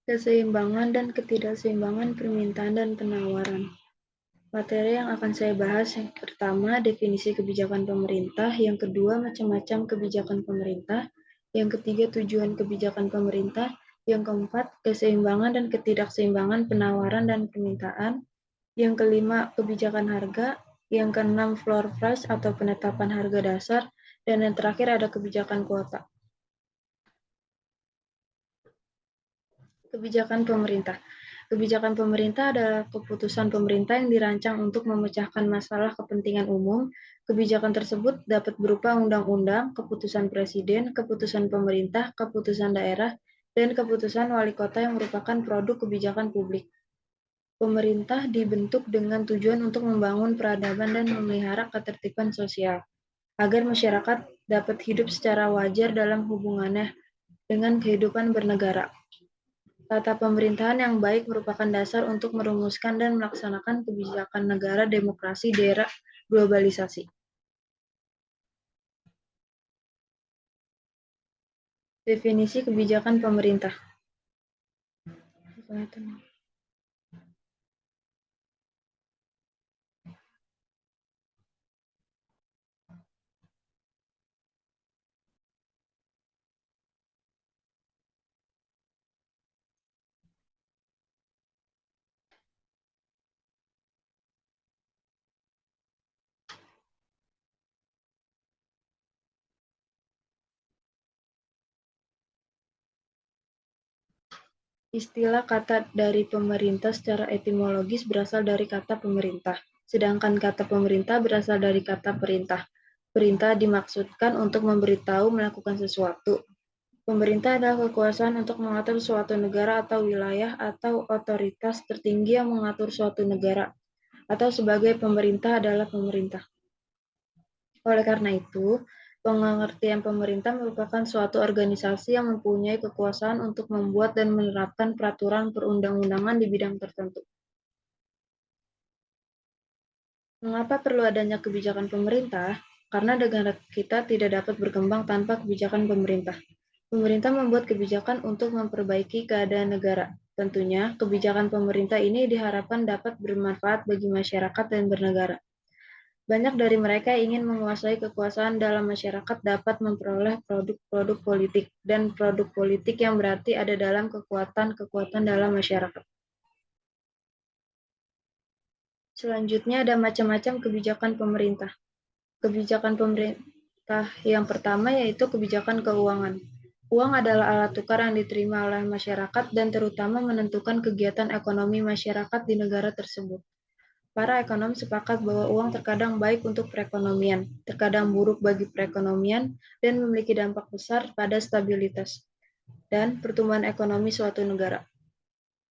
Keseimbangan dan ketidakseimbangan permintaan dan penawaran. Materi yang akan saya bahas yang pertama, definisi kebijakan pemerintah, yang kedua, macam-macam kebijakan pemerintah, yang ketiga, tujuan kebijakan pemerintah, yang keempat, keseimbangan dan ketidakseimbangan penawaran dan permintaan, yang kelima, kebijakan harga, yang keenam, floor price atau penetapan harga dasar, dan yang terakhir ada kebijakan kuota. Kebijakan pemerintah. Kebijakan pemerintah adalah keputusan pemerintah yang dirancang untuk memecahkan masalah kepentingan umum. Kebijakan tersebut dapat berupa undang-undang, keputusan presiden, keputusan pemerintah, keputusan daerah, dan keputusan wali kota yang merupakan produk kebijakan publik. Pemerintah dibentuk dengan tujuan untuk membangun peradaban dan memelihara ketertiban sosial, agar masyarakat dapat hidup secara wajar dalam hubungannya dengan kehidupan bernegara. Tata pemerintahan yang baik merupakan dasar untuk merumuskan dan melaksanakan kebijakan negara demokrasi di era globalisasi. Definisi kebijakan pemerintah. Istilah kata dari pemerintah secara etimologis berasal dari kata pemerintah, sedangkan kata pemerintah berasal dari kata perintah. Perintah dimaksudkan untuk memberitahu melakukan sesuatu. Pemerintah adalah kekuasaan untuk mengatur suatu negara atau wilayah atau otoritas tertinggi yang mengatur suatu negara, atau sebagai pemerintah adalah pemerintah. Oleh karena itu, pengertian pemerintah merupakan suatu organisasi yang mempunyai kekuasaan untuk membuat dan menerapkan peraturan perundang-undangan di bidang tertentu. Mengapa perlu adanya kebijakan pemerintah? Karena negara kita tidak dapat berkembang tanpa kebijakan pemerintah. Pemerintah membuat kebijakan untuk memperbaiki keadaan negara. Tentunya, kebijakan pemerintah ini diharapkan dapat bermanfaat bagi masyarakat dan bernegara. Banyak dari mereka ingin menguasai kekuasaan dalam masyarakat dapat memperoleh produk-produk politik, dan produk politik yang berarti ada dalam kekuatan-kekuatan dalam masyarakat. Selanjutnya ada macam-macam kebijakan pemerintah. Kebijakan pemerintah yang pertama yaitu kebijakan keuangan. Uang adalah alat tukar yang diterima oleh masyarakat dan terutama menentukan kegiatan ekonomi masyarakat di negara tersebut. Para ekonom sepakat bahwa uang terkadang baik untuk perekonomian, terkadang buruk bagi perekonomian, dan memiliki dampak besar pada stabilitas dan pertumbuhan ekonomi suatu negara.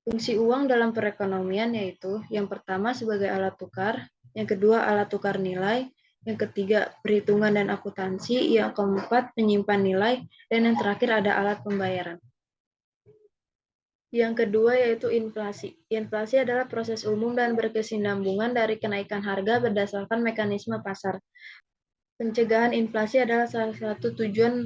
Fungsi uang dalam perekonomian yaitu yang pertama sebagai alat tukar, yang kedua alat tukar nilai, yang ketiga perhitungan dan akuntansi, yang keempat penyimpan nilai, dan yang terakhir ada alat pembayaran. Yang kedua yaitu inflasi. Inflasi adalah proses umum dan berkesinambungan dari kenaikan harga berdasarkan mekanisme pasar. Pencegahan inflasi adalah salah satu tujuan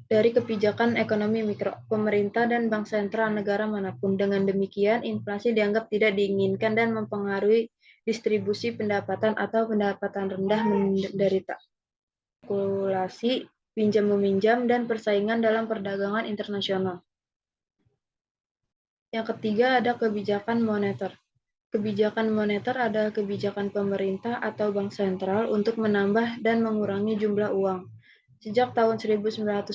dari kebijakan ekonomi mikro, pemerintah dan bank sentral negara manapun. Dengan demikian, inflasi dianggap tidak diinginkan dan mempengaruhi distribusi pendapatan atau pendapatan rendah menderita. Spekulasi, pinjam-meminjam, dan persaingan dalam perdagangan internasional. Yang ketiga ada kebijakan moneter. Kebijakan moneter adalah kebijakan pemerintah atau bank sentral untuk menambah dan mengurangi jumlah uang. Sejak tahun 1945,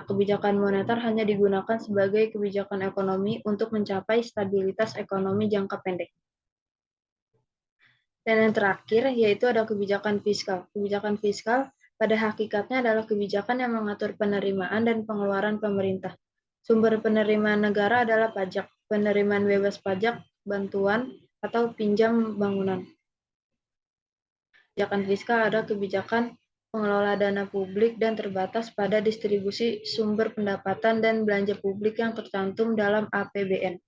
kebijakan moneter hanya digunakan sebagai kebijakan ekonomi untuk mencapai stabilitas ekonomi jangka pendek. Dan yang terakhir yaitu ada kebijakan fiskal. Kebijakan fiskal pada hakikatnya adalah kebijakan yang mengatur penerimaan dan pengeluaran pemerintah. Sumber penerimaan negara adalah pajak, penerimaan bebas pajak, bantuan, atau pinjam bangunan. Kebijakan fiskal ada kebijakan pengelola dana publik dan terbatas pada distribusi sumber pendapatan dan belanja publik yang tercantum dalam APBN.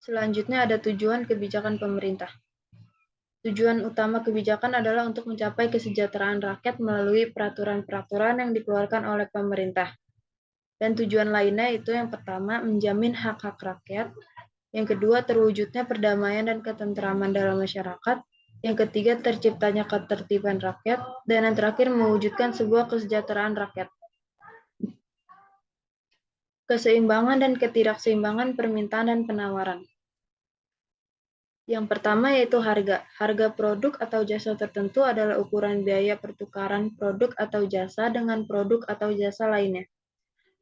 Selanjutnya ada tujuan kebijakan pemerintah. Tujuan utama kebijakan adalah untuk mencapai kesejahteraan rakyat melalui peraturan-peraturan yang dikeluarkan oleh pemerintah. Dan tujuan lainnya itu yang pertama, menjamin hak-hak rakyat. Yang kedua, terwujudnya perdamaian dan ketentraman dalam masyarakat. Yang ketiga, terciptanya ketertiban rakyat. Dan yang terakhir, mewujudkan sebuah kesejahteraan rakyat. Keseimbangan dan ketidakseimbangan permintaan dan penawaran. Yang pertama yaitu harga. Harga produk atau jasa tertentu adalah ukuran biaya pertukaran produk atau jasa dengan produk atau jasa lainnya.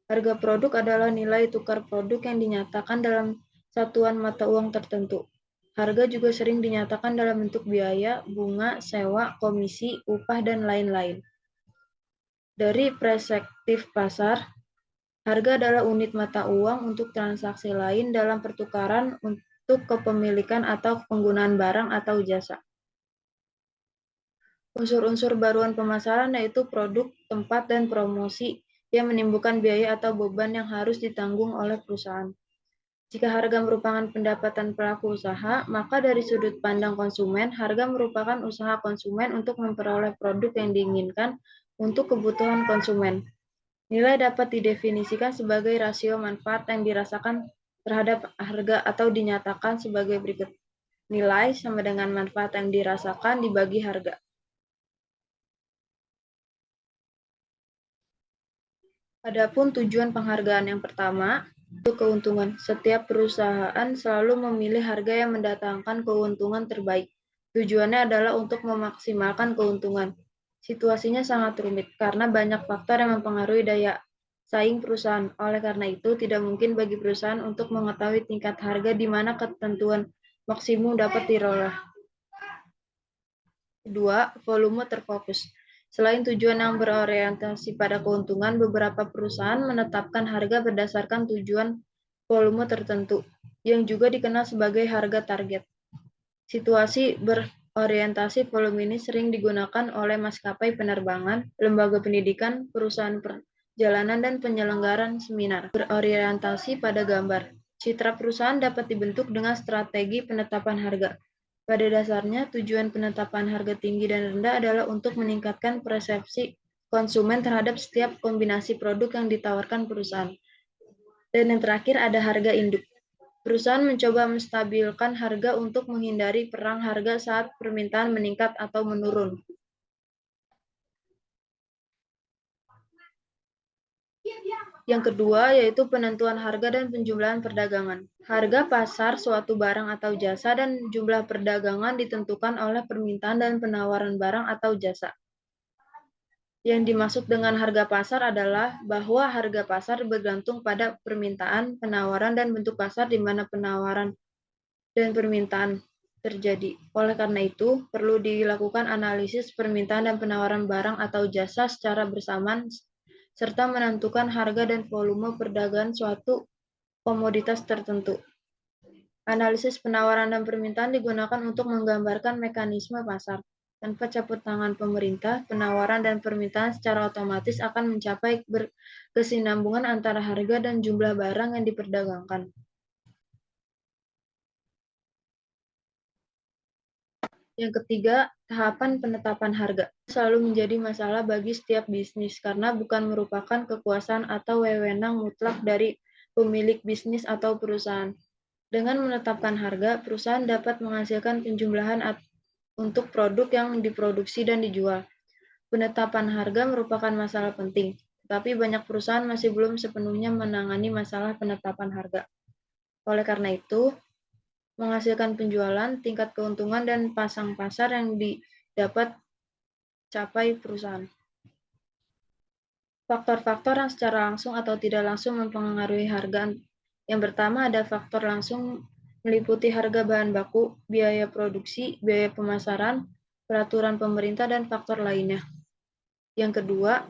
Harga produk adalah nilai tukar produk yang dinyatakan dalam satuan mata uang tertentu. Harga juga sering dinyatakan dalam bentuk biaya, bunga, sewa, komisi, upah, dan lain-lain. Dari perspektif pasar, harga adalah unit mata uang untuk transaksi lain dalam pertukaran untuk kepemilikan atau penggunaan barang atau jasa. Unsur-unsur baruan pemasaran yaitu produk, tempat, dan promosi yang menimbulkan biaya atau beban yang harus ditanggung oleh perusahaan. Jika harga merupakan pendapatan pelaku usaha, maka dari sudut pandang konsumen, harga merupakan usaha konsumen untuk memperoleh produk yang diinginkan untuk kebutuhan konsumen. Nilai dapat didefinisikan sebagai rasio manfaat yang dirasakan terhadap harga atau dinyatakan sebagai berikut. Nilai sama dengan manfaat yang dirasakan dibagi harga. Adapun tujuan penghargaan yang pertama, itu keuntungan. Setiap perusahaan selalu memilih harga yang mendatangkan keuntungan terbaik. Tujuannya adalah untuk memaksimalkan keuntungan. Situasinya sangat rumit karena banyak faktor yang mempengaruhi daya saing perusahaan. Oleh karena itu, tidak mungkin bagi perusahaan untuk mengetahui tingkat harga di mana ketentuan maksimum dapat diperoleh. Kedua, volume terfokus. Selain tujuan yang berorientasi pada keuntungan, beberapa perusahaan menetapkan harga berdasarkan tujuan volume tertentu, yang juga dikenal sebagai harga target. Situasi berorientasi volume ini sering digunakan oleh maskapai penerbangan, lembaga pendidikan, perusahaan perjalanan, dan penyelenggaraan seminar. Berorientasi pada gambar. Citra perusahaan dapat dibentuk dengan strategi penetapan harga. Pada dasarnya, tujuan penetapan harga tinggi dan rendah adalah untuk meningkatkan persepsi konsumen terhadap setiap kombinasi produk yang ditawarkan perusahaan. Dan yang terakhir ada harga induk. Perusahaan mencoba menstabilkan harga untuk menghindari perang harga saat permintaan meningkat atau menurun. Yang kedua yaitu penentuan harga dan penjumlahan perdagangan. Harga pasar suatu barang atau jasa dan jumlah perdagangan ditentukan oleh permintaan dan penawaran barang atau jasa. Yang dimaksud dengan harga pasar adalah bahwa harga pasar bergantung pada permintaan, penawaran, dan bentuk pasar di mana penawaran dan permintaan terjadi. Oleh karena itu, perlu dilakukan analisis permintaan dan penawaran barang atau jasa secara bersamaan serta menentukan harga dan volume perdagangan suatu komoditas tertentu. Analisis penawaran dan permintaan digunakan untuk menggambarkan mekanisme pasar. Tanpa campur tangan pemerintah, penawaran dan permintaan secara otomatis akan mencapai kesinambungan antara harga dan jumlah barang yang diperdagangkan. Yang ketiga, tahapan penetapan harga selalu menjadi masalah bagi setiap bisnis karena bukan merupakan kekuasaan atau wewenang mutlak dari pemilik bisnis atau perusahaan. Dengan menetapkan harga, perusahaan dapat menghasilkan penjumlahan untuk produk yang diproduksi dan dijual. Penetapan harga merupakan masalah penting, tetapi banyak perusahaan masih belum sepenuhnya menangani masalah penetapan harga. Oleh karena itu, menghasilkan penjualan, tingkat keuntungan, dan pasang pasar yang didapat capai perusahaan. Faktor-faktor yang secara langsung atau tidak langsung mempengaruhi harga. Yang pertama ada faktor langsung meliputi harga bahan baku, biaya produksi, biaya pemasaran, peraturan pemerintah, dan faktor lainnya. Yang kedua,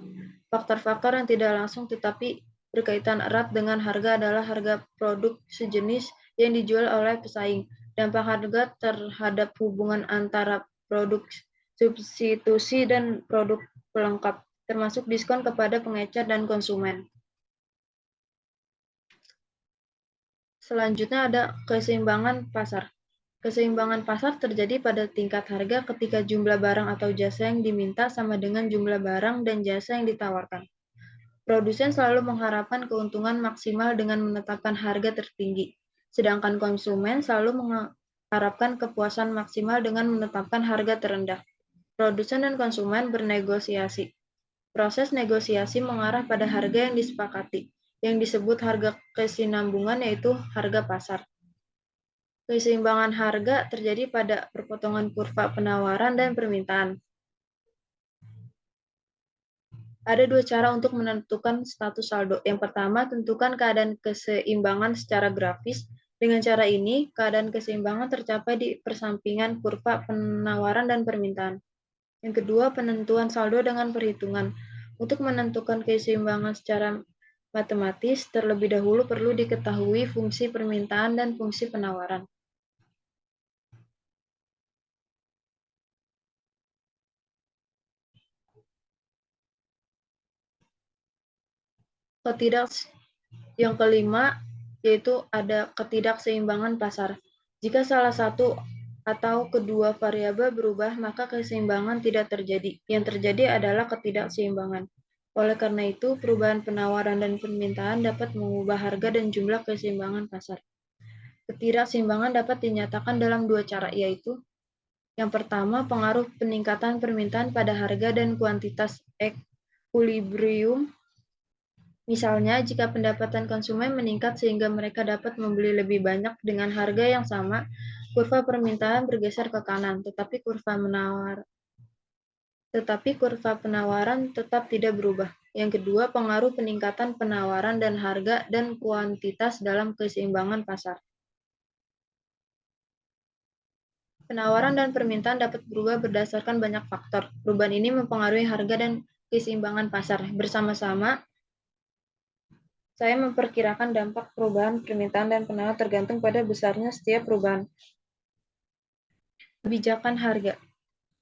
faktor-faktor yang tidak langsung tetapi berkaitan erat dengan harga adalah harga produk sejenis yang dijual oleh pesaing, dampak harga terhadap hubungan antara produk substitusi dan produk pelengkap, termasuk diskon kepada pengecer dan konsumen. Selanjutnya ada keseimbangan pasar. Keseimbangan pasar terjadi pada tingkat harga ketika jumlah barang atau jasa yang diminta sama dengan jumlah barang dan jasa yang ditawarkan. Produsen selalu mengharapkan keuntungan maksimal dengan menetapkan harga tertinggi, sedangkan konsumen selalu mengharapkan kepuasan maksimal dengan menetapkan harga terendah. Produsen dan konsumen bernegosiasi. Proses negosiasi mengarah pada harga yang disepakati, yang disebut harga kesinambungan, yaitu harga pasar. Keseimbangan harga terjadi pada perpotongan kurva penawaran dan permintaan. Ada dua cara untuk menentukan status saldo. Yang pertama, tentukan keadaan keseimbangan secara grafis. Dengan cara ini, keadaan keseimbangan tercapai di persampingan kurva penawaran dan permintaan. Yang kedua, penentuan saldo dengan perhitungan. Untuk menentukan keseimbangan secara matematis, terlebih dahulu perlu diketahui fungsi permintaan dan fungsi penawaran. Yang kelima, yaitu ada ketidakseimbangan pasar. Jika salah satu atau kedua variabel berubah, maka keseimbangan tidak terjadi. Yang terjadi adalah ketidakseimbangan. Oleh karena itu, perubahan penawaran dan permintaan dapat mengubah harga dan jumlah keseimbangan pasar. Ketidakseimbangan dapat dinyatakan dalam dua cara, yaitu yang pertama, pengaruh peningkatan permintaan pada harga dan kuantitas equilibrium. Misalnya, jika pendapatan konsumen meningkat sehingga mereka dapat membeli lebih banyak dengan harga yang sama, kurva permintaan bergeser ke kanan, tetapi kurva penawaran tetap tidak berubah. Yang kedua, pengaruh peningkatan penawaran dan harga dan kuantitas dalam keseimbangan pasar. Penawaran dan permintaan dapat berubah berdasarkan banyak faktor. Perubahan ini mempengaruhi harga dan keseimbangan pasar. Bersama-sama, saya memperkirakan dampak perubahan permintaan dan penawaran tergantung pada besarnya setiap perubahan. Kebijakan harga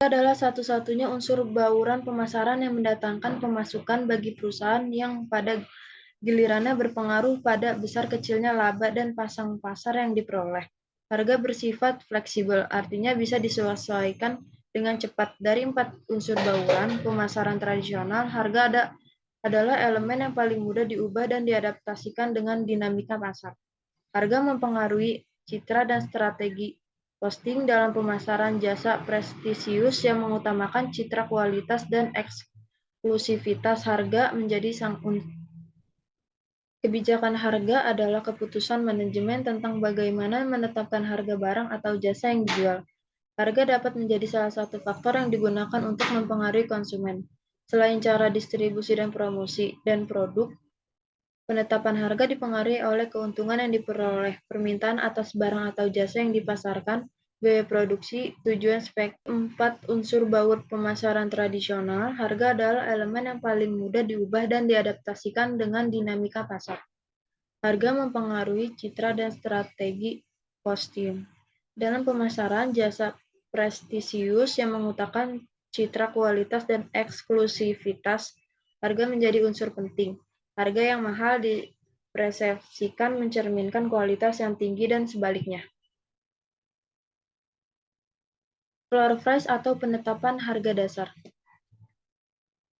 adalah satu-satunya unsur bauran pemasaran yang mendatangkan pemasukan bagi perusahaan yang pada gilirannya berpengaruh pada besar kecilnya laba dan pasang pasar yang diperoleh. Harga bersifat fleksibel, artinya bisa disesuaikan dengan cepat. Dari 4 unsur bauran pemasaran tradisional, harga adalah elemen yang paling mudah diubah dan diadaptasikan dengan dinamika pasar. Harga mempengaruhi citra dan strategi posting dalam pemasaran jasa prestisius yang mengutamakan citra kualitas dan eksklusivitas. Harga menjadi Kebijakan harga adalah keputusan manajemen tentang bagaimana menetapkan harga barang atau jasa yang dijual. Harga dapat menjadi salah satu faktor yang digunakan untuk mempengaruhi konsumen. Selain cara distribusi dan promosi dan produk, penetapan harga dipengaruhi oleh keuntungan yang diperoleh, permintaan atas barang atau jasa yang dipasarkan, biaya produksi, tujuan spek. 4 unsur baur pemasaran tradisional, harga adalah elemen yang paling mudah diubah dan diadaptasikan dengan dinamika pasar. Harga mempengaruhi citra dan strategi posting. Dalam pemasaran jasa prestisius yang mengutamakan citra kualitas dan eksklusivitas, harga menjadi unsur penting. Harga yang mahal dipersepsikan mencerminkan kualitas yang tinggi dan sebaliknya. Floor price atau penetapan harga dasar.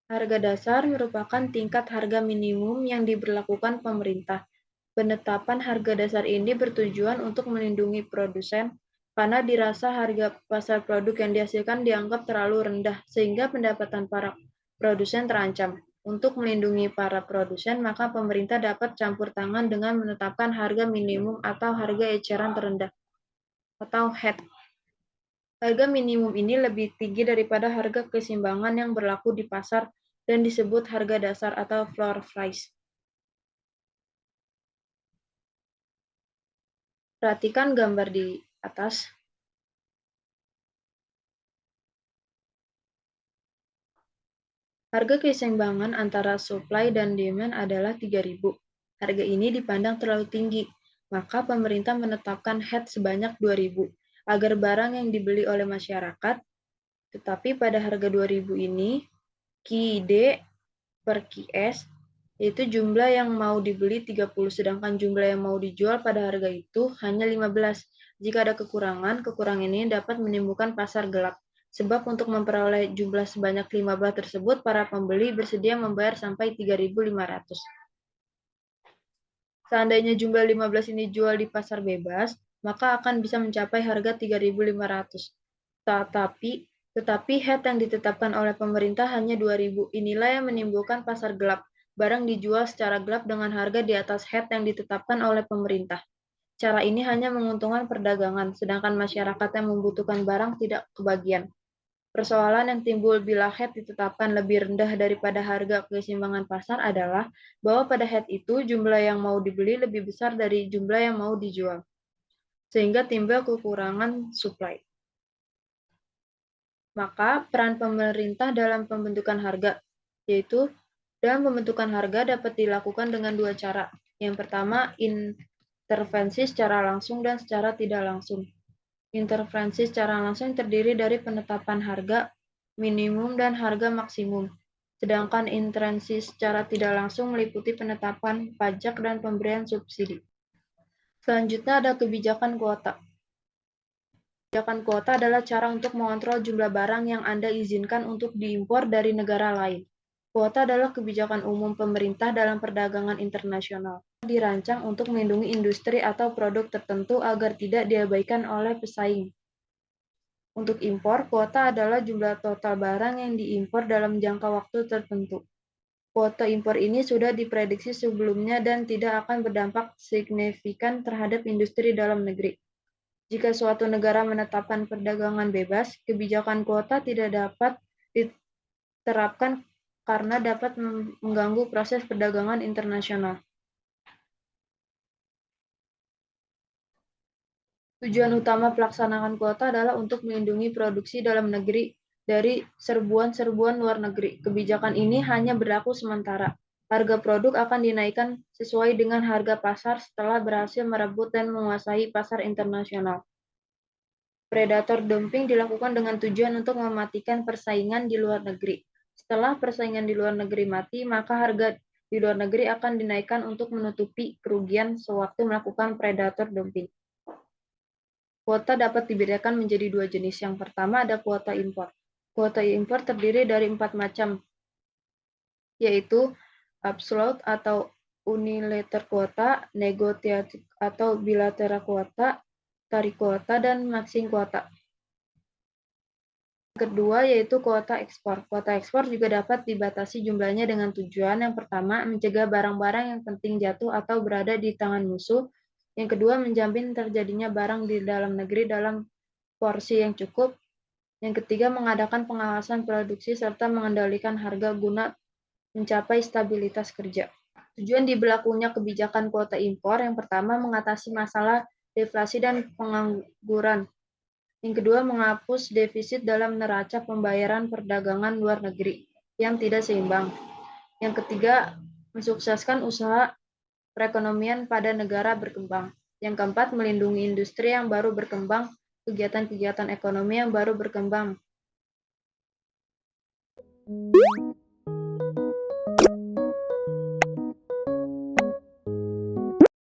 Harga dasar merupakan tingkat harga minimum yang diberlakukan pemerintah. Penetapan harga dasar ini bertujuan untuk melindungi produsen karena dirasa harga pasar produk yang dihasilkan dianggap terlalu rendah sehingga pendapatan para produsen terancam. Untuk melindungi para produsen, maka pemerintah dapat campur tangan dengan menetapkan harga minimum atau harga eceran terendah atau HET. Harga minimum ini lebih tinggi daripada harga keseimbangan yang berlaku di pasar dan disebut harga dasar atau floor price. Perhatikan gambar di atas. Harga keseimbangan antara supply dan demand adalah 3.000. Harga ini dipandang terlalu tinggi, maka pemerintah menetapkan HET sebanyak 2.000 agar barang yang dibeli oleh masyarakat, tetapi pada harga 2.000 ini, QID per QS, yaitu jumlah yang mau dibeli 30, sedangkan jumlah yang mau dijual pada harga itu hanya 15. Jika ada kekurangan ini dapat menimbulkan pasar gelap. Sebab untuk memperoleh jumlah sebanyak 15 tersebut, para pembeli bersedia membayar sampai 3.500. Seandainya jumlah 15 ini jual di pasar bebas, maka akan bisa mencapai harga 3.500. Tetapi head yang ditetapkan oleh pemerintah hanya 2.000. Inilah yang menimbulkan pasar gelap. Barang dijual secara gelap dengan harga di atas head yang ditetapkan oleh pemerintah. Cara ini hanya menguntungkan perdagangan, sedangkan masyarakat yang membutuhkan barang tidak kebagian. Persoalan yang timbul bila head ditetapkan lebih rendah daripada harga keseimbangan pasar adalah bahwa pada head itu jumlah yang mau dibeli lebih besar dari jumlah yang mau dijual, sehingga timbul kekurangan supply. Maka peran pemerintah dalam pembentukan harga, yaitu dalam pembentukan harga dapat dilakukan dengan dua cara. Yang pertama, intervensi secara langsung dan secara tidak langsung. Intervensi secara langsung terdiri dari penetapan harga minimum dan harga maksimum. Sedangkan intervensi secara tidak langsung meliputi penetapan pajak dan pemberian subsidi. Selanjutnya ada kebijakan kuota. Kebijakan kuota adalah cara untuk mengontrol jumlah barang yang Anda izinkan untuk diimpor dari negara lain. Kuota adalah kebijakan umum pemerintah dalam perdagangan internasional. Dirancang untuk melindungi industri atau produk tertentu agar tidak diabaikan oleh pesaing. Untuk impor, kuota adalah jumlah total barang yang diimpor dalam jangka waktu tertentu. Kuota impor ini sudah diprediksi sebelumnya dan tidak akan berdampak signifikan terhadap industri dalam negeri. Jika suatu negara menetapkan perdagangan bebas, kebijakan kuota tidak dapat diterapkan karena dapat mengganggu proses perdagangan internasional. Tujuan utama pelaksanaan kuota adalah untuk melindungi produksi dalam negeri dari serbuan-serbuan luar negeri. Kebijakan ini hanya berlaku sementara. Harga produk akan dinaikkan sesuai dengan harga pasar setelah berhasil merebut dan menguasai pasar internasional. Predator dumping dilakukan dengan tujuan untuk mematikan persaingan di luar negeri. Setelah persaingan di luar negeri mati, maka harga di luar negeri akan dinaikkan untuk menutupi kerugian sewaktu melakukan predator dumping. Kuota dapat dibedakan menjadi dua jenis. Yang pertama ada kuota impor. Kuota impor terdiri dari 4 macam, yaitu absolute atau unilateral kuota, negosiatif atau bilateral kuota, tarik kuota, dan maxing kuota. Kedua yaitu kuota ekspor. Kuota ekspor juga dapat dibatasi jumlahnya dengan tujuan yang pertama, mencegah barang-barang yang penting jatuh atau berada di tangan musuh. Yang kedua, menjamin terjadinya barang di dalam negeri dalam porsi yang cukup. Yang ketiga, mengadakan pengawasan produksi serta mengendalikan harga guna mencapai stabilitas kerja. Tujuan diberlakunya kebijakan kuota impor yang pertama, mengatasi masalah deflasi dan pengangguran. Yang kedua, menghapus defisit dalam neraca pembayaran perdagangan luar negeri yang tidak seimbang. Yang ketiga, mensukseskan usaha perekonomian pada negara berkembang. Yang keempat, melindungi industri yang baru berkembang, kegiatan-kegiatan ekonomi yang baru berkembang.